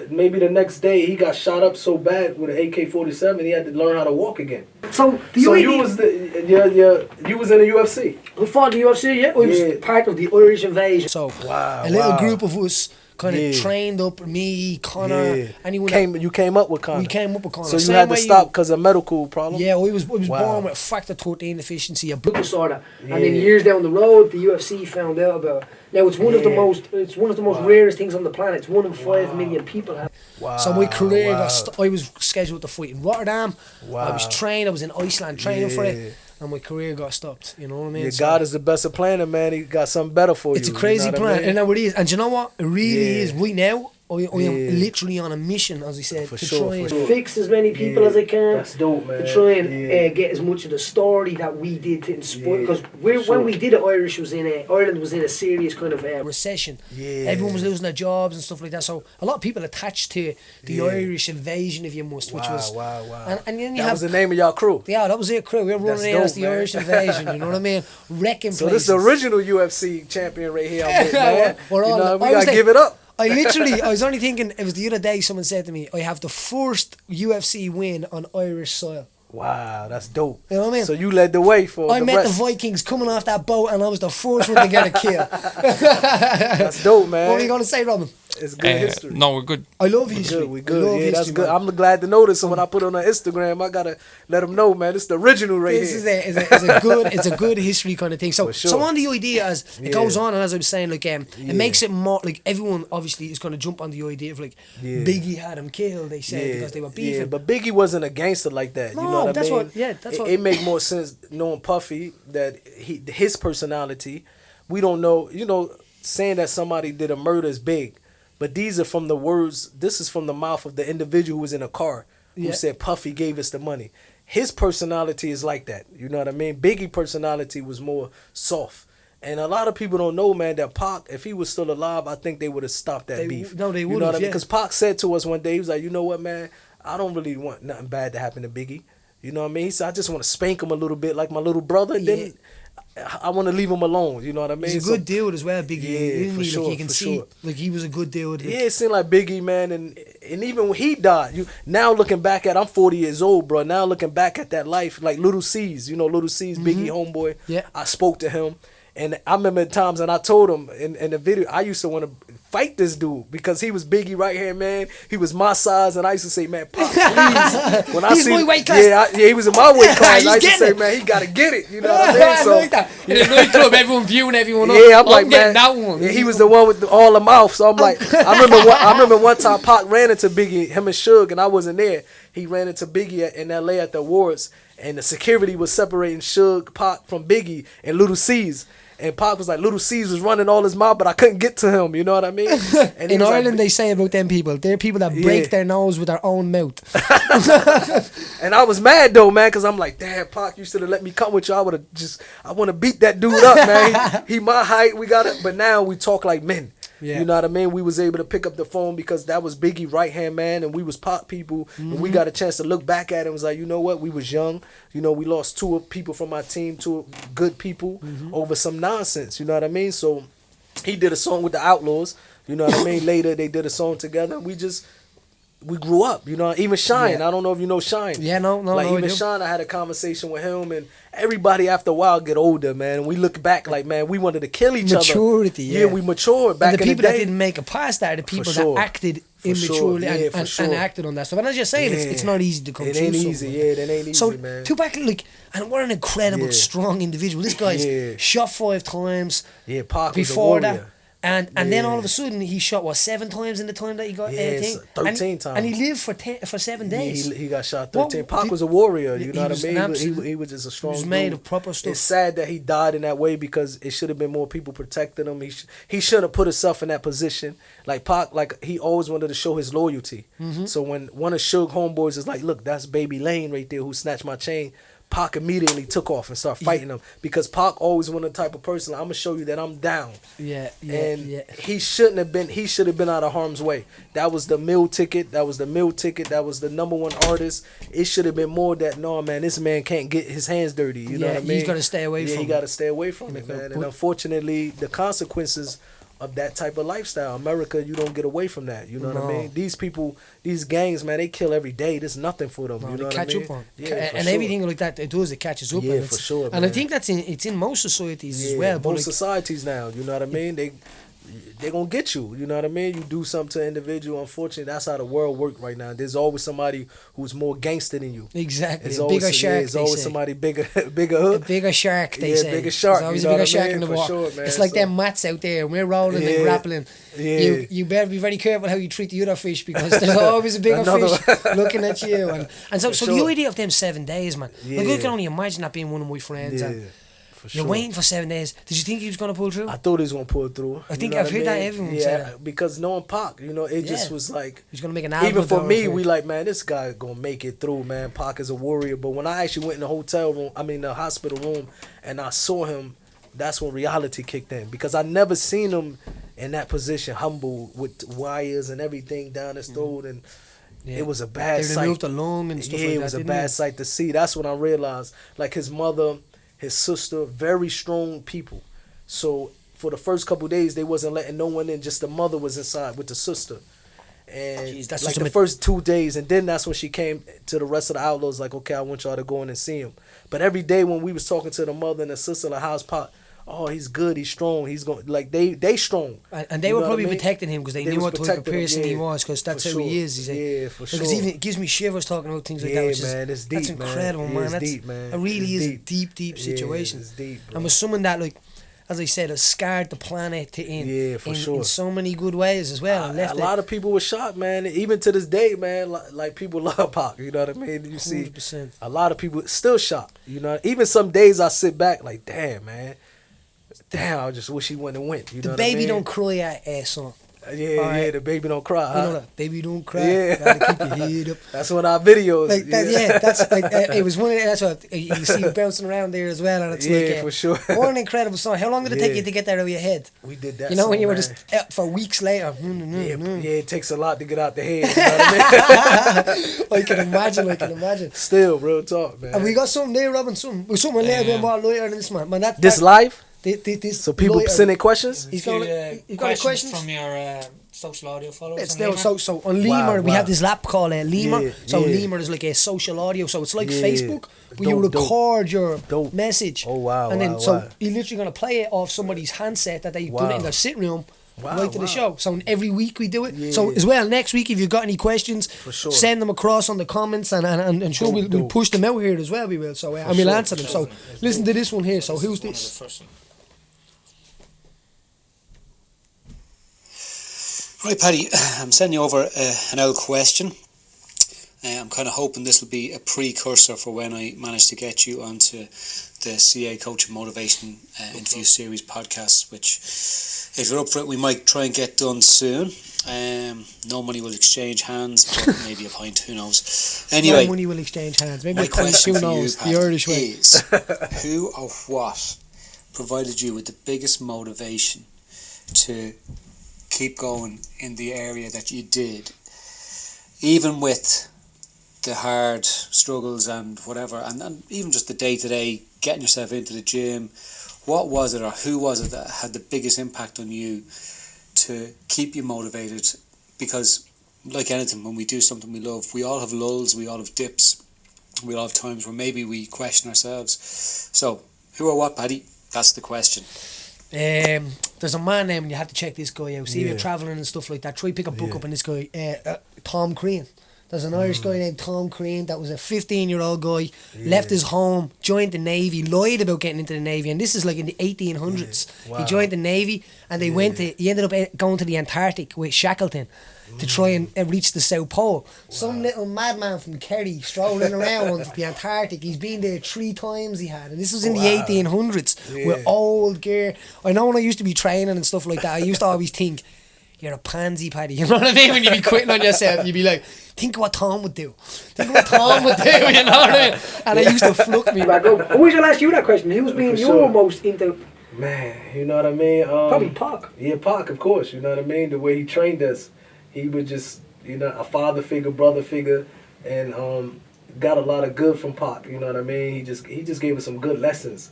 maybe the next day he got shot up so bad with an AK-47 he had to learn how to walk again.
So
you was you was in the UFC.
We fought the UFC, yeah. We was part of the Irish invasion.
So a little group of us kind of trained up, me, Connor, anyone.
You came up with Connor.
We came up with Connor.
So you had to stop because of medical problem?
Yeah, I was born with factor 13 deficiency, a blood
disorder. And then years down the road, the UFC found out about it. Now it's one of the most rarest things on the planet. It's 1 in 5 million people have.
So my career I was scheduled to fight in Rotterdam. I was trained. I was in Iceland training for it. And my career got stopped, you know what I mean?
Yeah, God is the best of planning, man. He got something better for you.
It's a crazy plan, and it is. And you know what? It really is. Right now, I am literally on a mission, as I said, to try and
fix as many people as I can.
That's dope, man.
To try and get as much of the story that we did to inspire. Because when we did it, Ireland was in a serious kind of
recession.
Yeah.
Everyone was losing their jobs and stuff like that. So a lot of people attached to the Irish invasion, if you must, which was
wow.
And then
that was the name of y'all crew.
Yeah, that was it, crew. We were running in as the Irish invasion. You know what I mean? Wrecking
So
places.
this is the original UFC champion right here. I'm with, man.
We're all,
you know, we gotta give it up.
I was only thinking, it was the other day someone said to me, I have the first UFC win on Irish soil.
Wow, that's dope.
You know what I mean?
So you led the way for
I met the Vikings coming off that boat and I was the first one to get a kill.
That's dope, man.
What were you going to say, Robin?
It's good history.
No, we're good.
I love history.
We good. Yeah, that's good. I'm glad to know this. So when I put it on Instagram, I gotta let them know, man. It's the original right
this
here.
It's a good history kind of thing. So
sure.
so on the idea as it goes on, and as I was saying, like it makes it more like everyone obviously is going to jump on the idea of like Biggie had him killed. They said because they were beefing.
Yeah, but Biggie wasn't a gangster like that.
No,
you know what
that's
I mean?
It
make more sense knowing Puffy that his personality. We don't know. You know, saying that somebody did a murder is big. But these are from the words, this is from the mouth of the individual who was in a car who said Puffy gave us the money. His personality is like that. You know what I mean? Biggie personality was more soft. And a lot of people don't know, man, that Pac, if he was still alive, I think they would have stopped that beef.
No, they would have,
you know what I mean? Because Pac said to us one day, he was like, you know what, man? I don't really want nothing bad to happen to Biggie. You know what I mean? He said, I just want to spank him a little bit like my little brother. And then I want to leave him alone. You know what I mean?
He's a good dude as well, Biggie.
Yeah, for sure.
Like you can see, like he was a good dude.
Yeah, it seemed like Biggie, man, and even when he died, now looking back at, I'm 40 years old, bro. Now looking back at that life, like Little C's, Little C's, Biggie homeboy.
Yeah,
I spoke to him, and I remember times, and I told him in the video, I used to want to fight this dude because he was Biggie right here, man. He was my size, and I used to say, man, Pop, please. When
He's my weight class.
Yeah, he was in my weight class. I used to say, man, he got to get it. You know what I mean? So,
I like that. In the nightclub, everyone viewing everyone up.
Yeah, I'm like, man,
that one.
Yeah, he was the one with all the mouth. So I'm like, I remember one time Pac ran into Biggie, him and Suge, and I wasn't there. He ran into Biggie in L.A. at the awards, and the security was separating Suge, Pac from Biggie and Little C's. And Pac was like, Little C's was running all his mouth, but I couldn't get to him. You know what I mean? And
in Ireland, they say about them people, they're people that break their nose with their own mouth.
And I was mad though, man, because I'm like, damn, Pac, you should have let me come with you. I want to beat that dude up, man. He my height. We got it. But now we talk like men. Yeah. You know what I mean? We was able to pick up the phone because that was Biggie right hand man, and we was Pac people, and we got a chance to look back at it and was like, you know what? We was young. We lost two people from our team, two good people over some nonsense. You know what I mean? So he did a song with the Outlawz. You know what I mean? Later they did a song together. We grew up, even Shine. I don't know if you know Shine.
Yeah, no.
Like even Shine, I had a conversation with him, and everybody after a while get older, man. And we look back like, man, we wanted to kill each
Maturity,
other. Yeah, we matured back in the day.
The people that didn't make it past that are the people that acted immaturely and acted on that stuff. And as you're saying, it's not easy to come through.
It ain't easy, it ain't easy,
so,
man.
Tupac, and what an incredible, strong individual. This guy's shot 5 times.
Yeah, Pac
before that. And then all of a sudden he shot 7 times in the time that he got
13 times.
And he lived for 7 days.
He got shot 13. Pac was a warrior, you know what I mean? He was just a strong dude.
He was made of proper stuff.
It's sad that he died in that way because it should have been more people protecting him. He shouldn't have put himself in that position. Like Pac, he always wanted to show his loyalty. So when one of Suge homeboys is like, look, that's Baby Lane right there who snatched my chain, Pac immediately took off and started fighting him because Pac always was the type of person like, I'm gonna show you that I'm down. He shouldn't have been. He should have been out of harm's way. That was the meal ticket. That was the #1 artist. It should have been more that no, man, this man can't get his hands dirty. You know what I mean?
He's got to stay away from it.
He got to stay away from it, man. And unfortunately, the consequences of that type of lifestyle, America, you don't get away from that. You know what I mean? These people, these gangs, man, they kill every day. There's nothing for them. You know what I mean?
Catch up on.
And
everything like that it does, it catches up.
Yeah, for sure.
And I think it's in most societies as well.
Most societies now, you know what I mean? They're going to get you, you know what I mean? You do something to an individual, unfortunately, that's how the world works right now. There's always somebody who's more gangster than you.
Exactly.
It's
bigger shark,
there's always somebody bigger hook.
A bigger shark, they say.
Bigger shark.
There's always a bigger shark in the water.
Sure, man.
It's like them mats out there, and we're rolling and grappling. Yeah. You better be very careful how you treat the other fish because there's always a bigger fish looking at you. And so the idea of them 7 days, man. Like, I can only imagine that being one of my friends.
For
You're
sure.
waiting for 7 days. Did you think he was going to pull through?
I thought he was gonna pull through.
I think
You know
I've
what
heard that
mean?
everyone say that.
Because knowing Pac, it just
Yeah.
was like.
He's going to make an album.
Even for
with
me,
Dora
we like, man, this guy gonna make it through, man. Pac is a warrior. But when I actually went in the hotel room, the hospital room, and I saw him, that's when reality kicked in. Because I never seen him in that position, humble with wires and everything down his throat, and
Yeah.
it was a bad
They
sight.
removed the lung and stuff like that.
It was a
didn't
bad
they?
sight to see. That's when I realized, like, his mother, his sister, very strong people. So for the first couple of days, they wasn't letting no one in. Just the mother was inside with the sister. And
Jeez, that's
like
just
the first 2 days, and then that's when she came to the rest of the Outlawz, like, okay, I want y'all to go in and see him. But every day when we was talking to the mother and the sister, like, how's Pop? Oh, he's good, he's strong, he's going, like, they strong.
And they
You
were
know what
probably
I mean?
protecting him because they knew
was
what type of
protecting him,
person he
yeah,
was, because that's
for
how he
sure.
is. He's like,
Yeah, for
because
sure.
even it gives me shivers talking about things like
Yeah,
that. Which
man,
is,
it's deep,
that's incredible,
man.
man.
It's
That's,
deep, man.
It really
It's
is
deep.
a deep situation.
Yeah, it's deep, bro.
And with someone that, like, as I said, has scarred the planet
Yeah, for
in
sure.
so many good ways as well. And
A
left
lot of people were shocked, man. Even to this day, man, like people love Pac. You know what I mean? You see,
100%.
a lot of people still shocked. You know, even some days I sit back like, damn, man, I just wish he wouldn't have went. You know
The
what
baby
I mean?
don't cry at song.
Yeah,
Alright.
the baby don't cry.
You know
Huh?
that baby don't cry.
Yeah.
Gotta keep your head up.
That's one of our videos.
Like that, yeah, that's like it was one. That's what you see you bouncing around there as well, and it's
Yeah,
like
for sure.
What an incredible song! How long did it take
Yeah.
you to get that out of your head?
We did that.
You know, when
song,
you were
man.
just out for weeks later.
Yeah, it takes a lot to get out the head. You know what I mean?
I can imagine.
Still, real talk, man.
And we got something there, Robin. Something a little bit more lighter than this, man.
This live,
this
so people
lighter.
sending questions.
He's got a questions
from your social audio followers.
It's
on
still
Lemur.
so on Lemur we
wow.
have this app called Lemur.
Yeah,
so
yeah.
Lemur is like a social audio, so it's like
Yeah.
Facebook, but you
Dope, dope.
record your
Dope.
message.
Oh, wow,
And then
wow,
so
wow.
you're literally gonna play it off somebody's handset that they've done it in
Wow.
their sitting room.
Wow,
Right to the
wow.
show. So every week we do it.
Yeah.
So as well, next week if you've got any questions,
sure.
send them across on the comments and sure
Dope,
we'll
dope.
push them out here as well. We will. So and we'll
sure,
answer them. So listen to this one here. So who's
One of
this?
the first one.
Right, Paddy, I'm sending you over an old question. I'm kind of hoping this will be a precursor for when I manage to get you onto the CA Coach and Motivation interview series podcast, which, if you're up for it, we might try and get done soon. No money will exchange hands, but maybe a pint, who knows. Anyway,
No money will exchange hands. Maybe
my
a pint,
question
who
for you,
knows?
Paddy,
The Irish way.
is who or what provided you with the biggest motivation to keep going in the area that you did, even with the hard struggles and whatever, and even just the day-to-day getting yourself into the gym? What was it, or who was it that had the biggest impact on you to keep you motivated? Because like anything, when we do something we love, we all have lulls, we all have dips, we all have times where maybe we question ourselves. So who or what, Paddy? That's the question.
There's a man name and you have to check this guy out. See if
Yeah.
you're travelling and stuff like that. Try pick a book up on this guy, Tom Crean. There's an Irish guy named Tom Crean that was a 15-year-old guy, left his home, joined the Navy, lied about getting into the Navy, and this is like in the 1800s.
Wow.
He joined the Navy and they he ended up going to the Antarctic with Shackleton to try and reach the South Pole. Some little madman from Kerry strolling around the Antarctic. He's been there 3 times he had, and this was in the 1800s with old gear. I know when I used to be training and stuff like that, I used to always think, you're a pansy, Paddy. You know what I mean? When you be quitting on yourself, you'd be like, think of what Tom would do. Think of what Tom would do, you know what I mean? And it used to fluck me.
Back up. I wish I'll ask you that question. Who's been
For
your
sure.
most into?
Man, you know what I mean?
Probably Pac.
Yeah, Pac, of course. You know what I mean? The way he trained us, he was just, a father figure, brother figure, and got a lot of good from Pac. You know what I mean? He just gave us some good lessons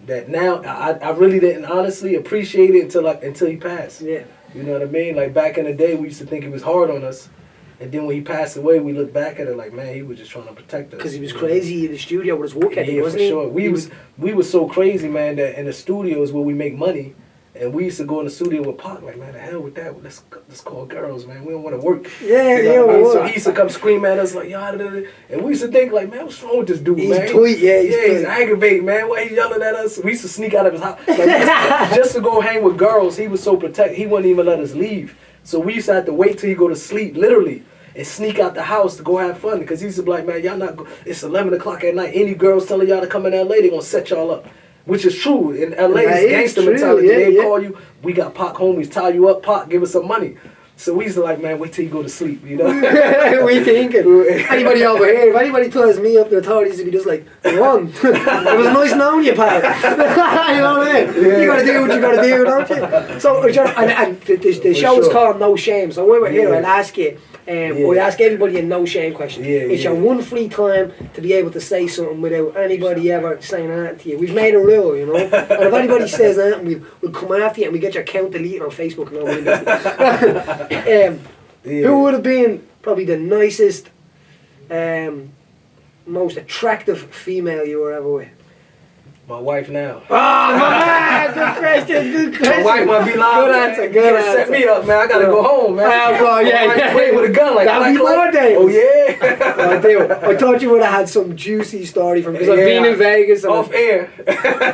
that now I really didn't honestly appreciate it until he passed.
Yeah.
You know what I mean? Like back in the day, we used to think he was hard on us, and then when he passed away, we look back at it like, man, he was just trying to protect us.
Because he was
you know?
crazy in the studio with his work ethic,
Yeah,
wasn't
for
he?
sure. We was so crazy, man, that in the studios where we make money, and we used to go in the studio with Pac, like, man, the hell with that. Let's call girls, man. We don't want to work.
Yeah,
You know what I mean?
yeah.
So he used to come scream at us like, yada, yada. And we used to think like, man, what's wrong with this dude,
He's
man?
tweet, yeah, he's
he's
tweet.
aggravating, man. Why he yelling at us? We used to sneak out of his house. Like, just to go hang with girls, he was so protected. He wouldn't even let us leave. So we used to have to wait till he go to sleep, literally, and sneak out the house to go have fun. Because he used to be like, man, y'all not it's 11 o'clock at night. Any girls telling y'all to come in LA, they gonna set y'all up. Which is true. In LA,
That
it's
is
gangster
true,
mentality.
yeah,
They
yeah.
call you, we got Pac homies, tie you up, Pac, give us some money. So we used to like, man, wait till you go to sleep, you know?
We thinking. Anybody over here, if anybody ties me up, the authorities would be just like, run. It was nice knowing you, pal. You know what I mean? You gotta do what you gotta do, don't you? So, and the show is called No Shame. So when we're here, I'll ask you, we ask everybody a no shame question. It's your one free time to be able to say something without anybody ever saying anything to you. We've made a rule, you know. And if anybody says anything, we'll come after you and we get your account deleted on Facebook and all that. Who would have been probably the nicest, most attractive female you were ever with?
My wife now.
Oh, my man! Good question, good question.
My wife might be lying.
Good answer,
You
good
can't set
answer.
me up, man. I gotta go home, man.
Oh, God, yeah.
Playing with a gun like
That'd be
Black
more
Light.
days.
Oh, yeah.
I do. I thought you would have had some juicy story from because I've been in Vegas. And
Off air.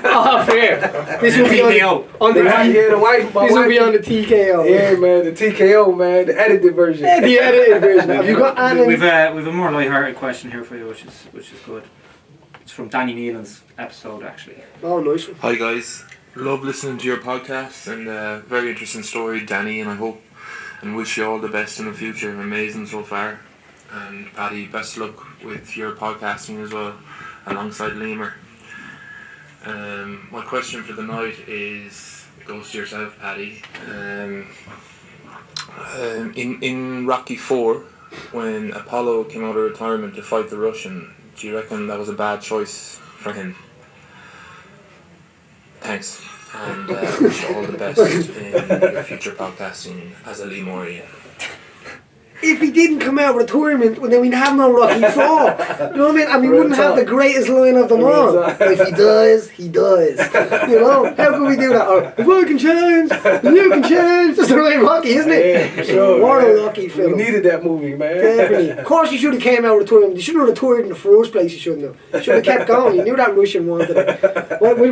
Off air. This will be on the
The wife, my
This will
wife.
be on the TKO.
Yeah, man, the TKO, man, the edited version.
Yeah, the edited version. Have you got any?
We've a more light-hearted question here for you, which is good. It's from Danny Nealon's episode, actually.
Oh, nice one.
Hi guys, love listening to your podcast and very interesting story, Danny, and I hope and wish you all the best in the future. Amazing so far. And Paddy, best of luck with your podcasting as well, alongside Lemur. My question for the night goes to yourself, Paddy. In Rocky 4, when Apollo came out of retirement to fight the Russian, do you reckon that was a bad choice for him? Thanks, and wish you all the best in your future podcasting as a Lemurian.
If he didn't come out of retirement, well, then we'd have no Rocky 4. You know what I mean? And we wouldn't have the greatest line of them all. If he does, he does. You know? How can we do that? Or, if I can change, you can change. That's the right Rocky, isn't it?
Yeah, for sure.
What
man.
a Rocky film.
We needed that movie, man.
Definitely. Of course you should have came out of retirement. You shouldn't have retired in the first place, you shouldn't have. You should have kept going. You knew that Russian wanted it.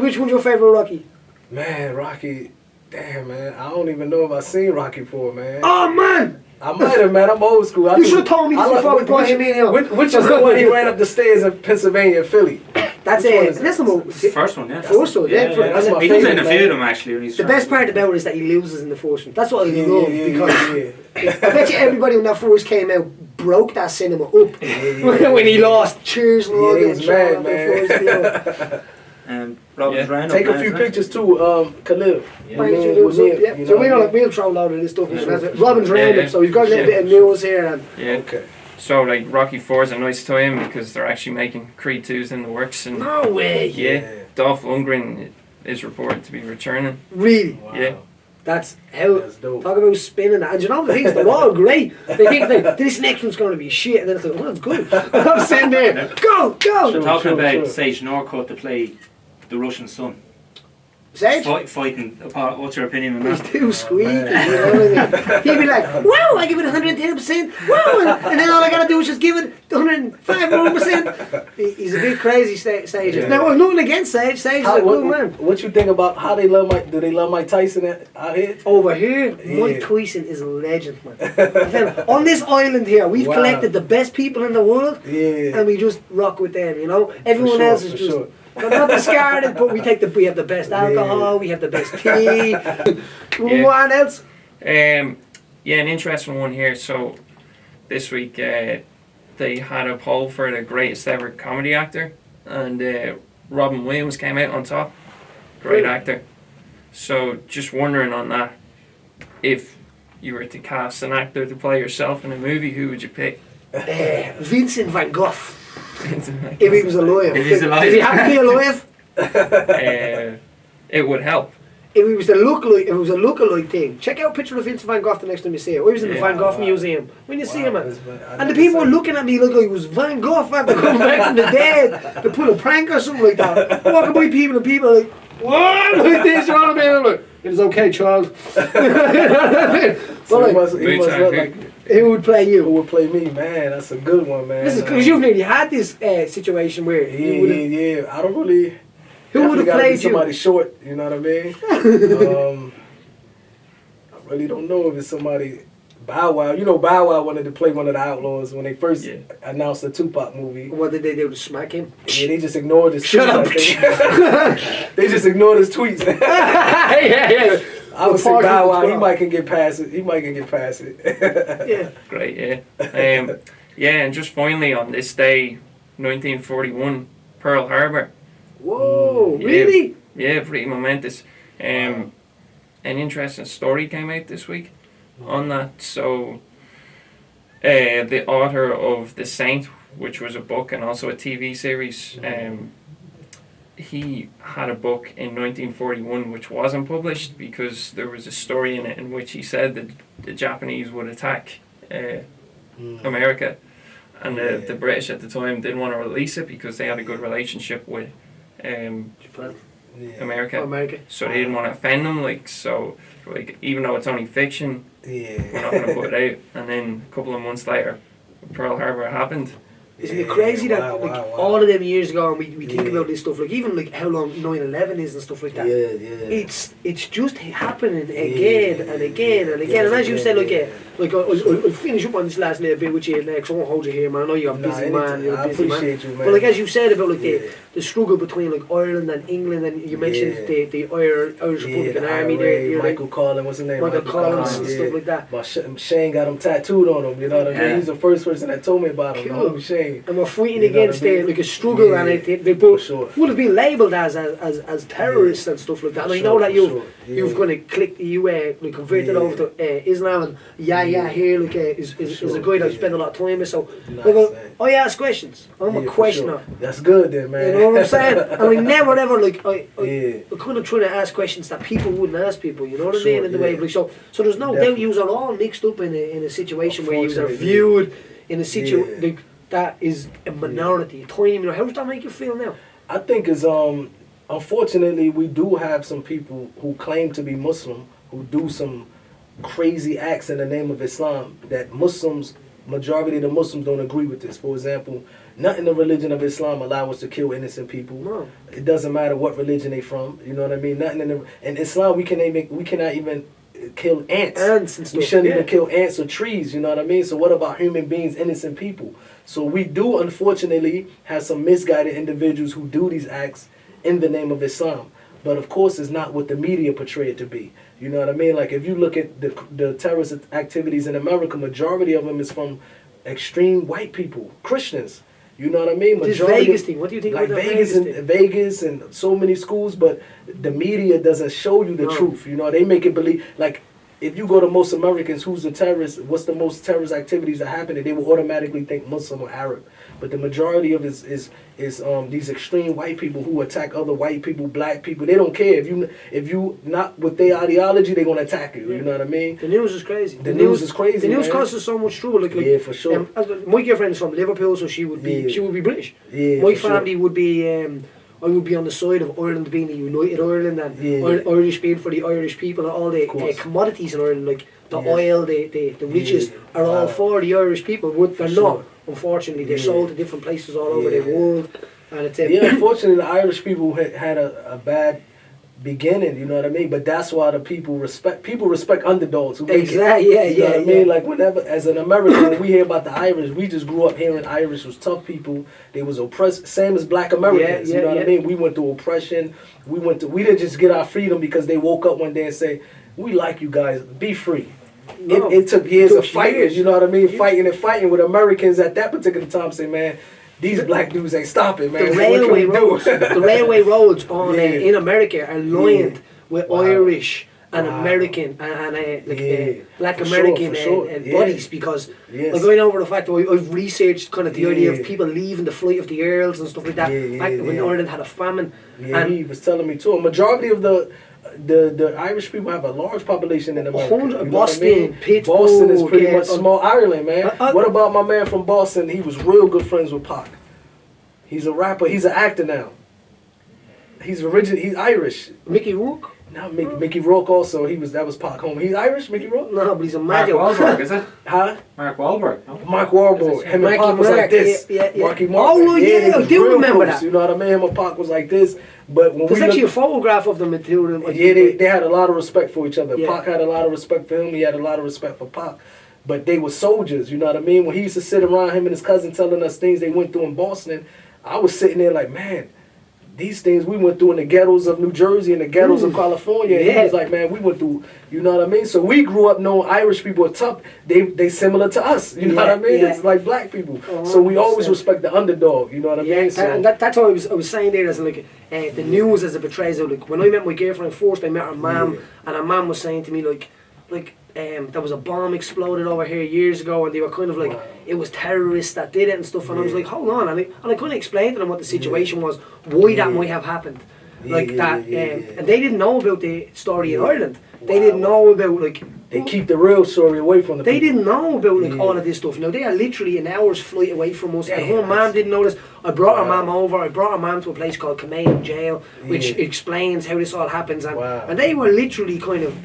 Which one's your favourite Rocky?
Man, Rocky, damn, man. I don't even know if I've seen Rocky 4, man.
Oh, man!
I might have, man. I'm old school.
You should have told me this before we brought him in here.
Which is the one he ran up the stairs in Pennsylvania and Philly?
That's
Which one
it.
is
That's
it?
the
First one, yeah.
First one, yeah.
That's my
He does it in
favorite,
a few of
man.
them, actually. When he's
The best part about it is that he loses in the first one. That's what I
Yeah,
love
yeah,
because
yeah.
I bet you everybody when that first came out broke that cinema up when he lost. Cheers,
Yeah,
Logan.
he was mad,
man.
Robin's round
Take
up
a few
now,
pictures too, Khalil.
Yeah.
My man was in, you
So
know
we're
what I
gonna
mean?
we'll throw a load of this stuff in.
Yeah.
Robin's roundup, so we've got a little bit of news here. And
Yeah.
Okay.
So like Rocky 4 is a nice time because they're actually making Creed 2's in the works and
no way.
yeah, Dolph Lundgren is reported to be returning.
Really?
Wow.
Yeah.
That's how.
That's dope.
Talk about spinning that. And you know the things, they're all great. They think like, this next one's going to be shit, and then it's like, oh, that's good. I'm sitting there, go, go.
Sure.
Talking about Sage Northcutt to play the Russian son.
Sage?
Fighting apart. What's your opinion on
He's
that?
too squeaky, you know what I mean? He'd be like, wow, I give it 110%, wow, and then all I gotta do is just give it 105%. He's a bit crazy, Sage.
Yeah.
Now, I've nothing against Sage. Sage is a good man.
What you think about how they love Mike? Do they love Mike Tyson out here?
Over here,
Yeah.
Mike Tyson is a legend, man. I tell you, on this island here, we've
Wow.
collected the best people in the world,
Yeah.
and we just rock with them, you know? Everyone
For sure,
else is
for
just...
sure.
They're not discarded, but we have the best alcohol, we have the best tea.
Yeah.
What else?
Yeah, an interesting one here. So this week they had a poll for the greatest ever comedy actor, and Robin Williams came out on top. Great
Really?
actor. So just wondering on that, if you were to cast an actor to play yourself in a movie, who would you pick?
Vincent van Gogh. If he was alive.
If he's alive.
Did he have to be alive?
It would help.
If he was a lookalike thing. Check out a picture of Vincent van Gogh the next time you see it. I was in the
Yeah.
Van Gogh Museum. When you see him, man.
I
And the
never
people were
saw it.
looking at me like I was Van Gogh after coming back from the dead to pull a prank or something like that. Walking by people and people are like, what? Like this, you know what I mean? I'm like, it is okay, child.
So
Well,
he must
Mutah
look
Beale.
like
who would play
who
you?
would play me, man. That's a good one, man.
This is because you've nearly had this situation where you would have.
Yeah. I don't really.
Who would have
definitely gotta be
played you?
somebody short, you know what I mean? I really don't know if it's somebody Bow Wow. You know, Bow Wow wanted to play one of the Outlaws when they first announced the Tupac movie.
What did they do to smack him?
Yeah, they just ignored his
Shut
tweets.
up.
They just ignored his tweets.
yeah.
I would say Bow Wow, he might can get past it.
Yeah.
Great, yeah. And just finally on this day, 1941, Pearl Harbor.
Whoa, really?
Yeah, pretty momentous. An interesting story came out this week on that. So, the author of The Saint, which was a book and also a TV series, he had a book in 1941 which wasn't published because there was a story in it in which he said that the Japanese would attack America, and the British at the time didn't want to release it because they had a good relationship with America. So they didn't want to offend them, so even though it's only fiction, we're not going to put it out. And then a couple of months later, Pearl Harbor happened.
Isn't it crazy that all of them years ago, and we think about this stuff, even how long 9/11 is and stuff like that. It's just happening again and again and again. And as you said, I'll finish up on this last little bit with you next. I won't hold you here, man. I know you're a busy man. You're a busy man.
You, man.
But as you said about the struggle between Ireland and England, and you mentioned the Irish Republican Army there.
Michael Collins, what's his name?
Michael Collins and stuff like that.
But Shane got him tattooed on him. You know what I mean? He's the first person that told me about him.
Cool.
Shane.
And we're fighting against a struggle, and they both would have been labelled as terrorists and stuff like that. And I know that you've kind of clicked, converted over to Islam, and here is a guy that you spend a lot of time with. So I ask questions. I'm a questioner.
That's good then, man.
You know what I'm saying? And I never ever I kind of try to ask questions that people wouldn't ask people. You know what I mean? In the way, so there's no doubt you are all mixed up in a situation where you are viewed in a situation that is a minority, a tiny minority. How does that make you feel now?
I think is unfortunately we do have some people who claim to be Muslim who do some crazy acts in the name of Islam that majority of the Muslims don't agree with this. For example, not in the religion of Islam allow us to kill innocent people.
No.
It doesn't matter what religion they from. You know what I mean? Nothing in Islam we cannot even kill ants and stuff. We shouldn't even kill ants or trees. You know what I mean? So what about human beings, innocent people? So we do unfortunately have some misguided individuals who do these acts in the name of Islam. But of course, it's not what the media portray it to be. You know what I mean? Like if you look at the terrorist activities in America, majority of them is from extreme white people, Christians. You know what I mean?
This Vegas thing. What do you think about
Vegas and so many schools, but the media doesn't show you the truth. You know, they make it believe like if you go to most Americans, who's the terrorist? What's the most terrorist activities that happen? They will automatically think Muslim or Arab. But the majority of it is these extreme white people who attack other white people, black people. They don't care if you not with their ideology, they're gonna attack you. You know what I mean?
The news is crazy.
The news is crazy.
The news causes so much trouble.
Yeah, for sure.
My girlfriend is from Liverpool, so she would be British.
Yeah,
my family would be. I would be on the side of Ireland being the United Ireland and Irish being for the Irish people, and all the commodities in Ireland, like the oil, the riches, are all for the Irish people. But they're not. Unfortunately, they're sold to different places all over the world. And it's
unfortunately, the Irish people had a bad beginning. You know what I mean? But that's why the people respect underdogs. Who
exactly.
You know what I mean? Like whenever, as an American, when we hear about the Irish, we just grew up hearing Irish was tough people. They was oppressed, same as Black Americans. You know what I mean? We went through oppression. We didn't just get our freedom because they woke up one day and say, "We like you guys. Be free." No, it took years of fighting. You know what I mean? Fighting with Americans at that particular time. Say, man, these black dudes ain't stopping, man.
The railway roads in America are lined with Irish and American and Black American bodies because like going over the fact that I've researched kind of the idea of people leaving the flight of the Earls and stuff like that back when Ireland had a famine.
And he was telling me too. A majority of the Irish people have a large population in America.
Boston, Pittsburgh.
Boston is pretty much small Ireland, man. What about my man from Boston? He was real good friends with Pac. He's a rapper. He's an actor now. He's Irish.
Mickey Rourke?
Not Mickey Rourke also. That was Pac home. He's Irish, Mickey Rourke?
No, but he's a
Mark Wahlberg, is it?
Huh?
Mark Wahlberg. No?
Mark Wahlberg. Him and Pac was like this. Marky Mark.
Oh, yeah, I do remember that.
You know what I mean? Him and Pac was like this. But when
there's actually a photograph of them and two of them.
Yeah, they had a lot of respect for each other.
Yeah.
Pac had a lot of respect for him. He had a lot of respect for Pac. but they were soldiers. You know what I mean? When he used to sit around him and his cousin telling us things they went through in Boston, I was sitting there like, man, these things we went through in the ghettos of New Jersey and the ghettos of California. And he was like, man, we went through, you know what I mean? So we grew up knowing Irish people are tough. They similar to us, you know what I mean? It's like black people. So we always respect the underdog, you know what I mean? So
That's what I was saying there, as like the news as it portrays it. Like when I met my girlfriend first, I met her mum, and her mum was saying to me like there was a bomb exploded over here years ago, and they were kind of like, it was terrorists that did it and stuff, and I was like, hold on, and I couldn't explain to them what the situation was, why that might have happened, and they didn't know about the story in Ireland. They didn't know about like,
they keep the real story away from the
They
people.
didn't know about like all of this stuff. Now they are literally an hour's flight away from us. And her mum didn't know this. I brought her mum over. I brought her mum to a place called Camden Jail, which explains how this all happens. And they were literally kind of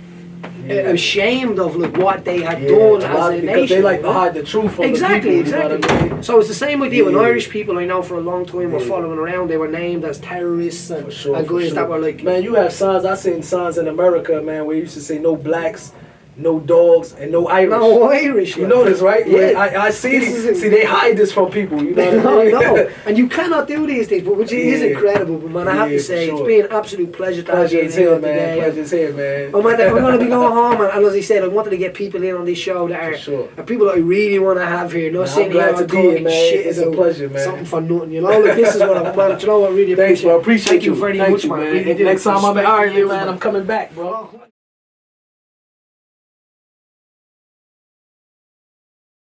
ashamed of like what they had done as a nation.
Because they like to hide the truth from the people.
Exactly.
You know what I mean?
So it's the same idea when Irish people I know for a long time were following around. They were named as terrorists and guys that were like.
Man, you have signs. I seen signs in America, man, where you used to say no blacks, no dogs, and no Irish.
No Irish.
You know this, right?
Yeah.
I see these. See, they hide this from people. You know what I mean?
No. And you cannot do these things, but which is incredible. But man, I have to say, it's been an absolute pleasure to have you here today.
Pleasure's here, man.
Oh man, I'm going to be going home, and as I said, I wanted to get people in on this show that are people that I really want to have here. Not sitting here and talking shit.
It's a pleasure, man.
Something for nothing, you know. Like this is what I'm. Man, you know what? I really appreciate.
Thanks, bro. Appreciate
Thank you very much, man.
Next time I'm in Ireland, man, I'm coming back, bro.